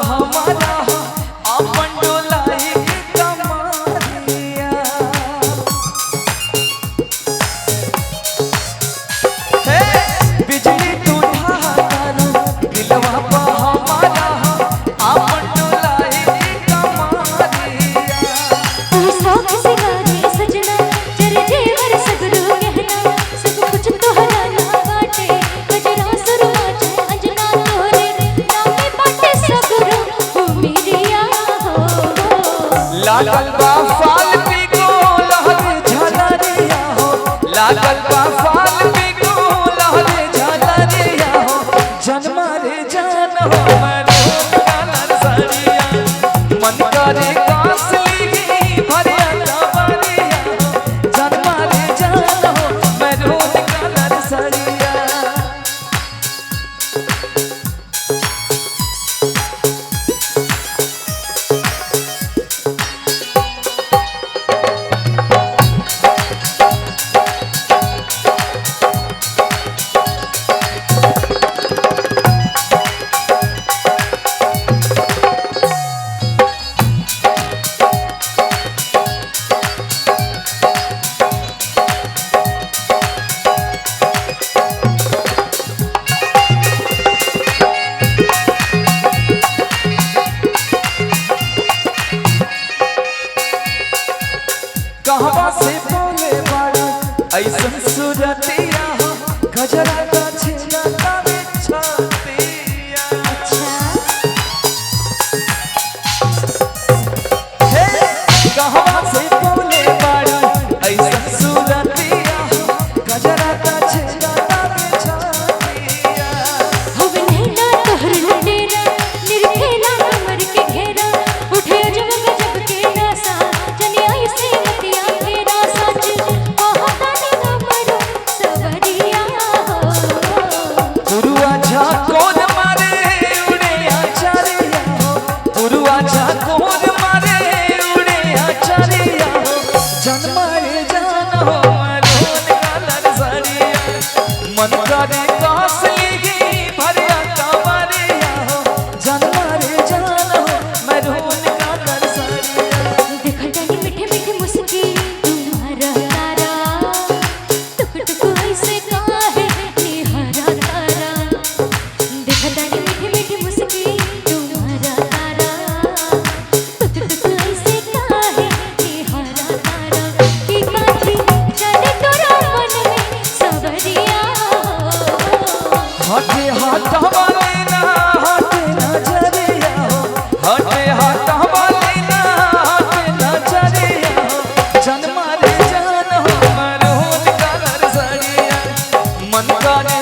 हमारा अपन डोलाई कमारिया। हे बिजली तू ढालो दिलवा पा हमारा अपन डोलाई कमारिया। शौक सिंगारे सजना चर जेवर सगरो गहना सब कुछ तोहरा ना बाटे गजरा सुरमा अंजना तोरे नामे बाटे सगरो ओ मेरिया हो। लागल बा फाल पिको लहरे झलरिया हो, लागल बा फाल पिको लहरे झलरिया हो। जन्मा रे जान हो मरो कालर सरिया मन करे कास लिगी भरिया कवरिया हो। जन्मा रे जान हो मरो कालर सरिया। कहवा से बोले बाड़ा ऐसन सूरतिया हो गजरा का छेना तावे छातिया। हे कहवा से बोले बाड़ा ऐसन सूरतिया हो गजरा का छेना तावे छातिया। होवे नैना तोहर लुटेरा निरखेला कमर के घेरा उठे अजब गजब के नशा जनिया से मतिया फेरा सच कहता नी हमरो सवरिया हो। पुरुआ झाकोर मारे उड़े आचारिया हो, पुरुआ झाकोर मारे उड़े आचारिया हो। जन्माए जान हो मरोन कालर सरिया मन करे कास लिगी भरिया कवरिया हो। जन्माए जान हो मरोन कालर सरिया। देखल जानी मीठे मीठे मुस्की तुम्हारा तारा टुक टुक ऐसे काहे निहरा तारा। देखल जानी मीठे मीठे मुस्की तुम्हारा तारा टुक टुक ऐसे काहे निहरा तारा। की काठी चले तोरा मन में सवरिया हो। हटे हटवा लेना हटे नजरिया हो, हटे हटवा लेना हटे नजरिया हो। जन्मा रे जान हो मरोन कालर सरिया मन करे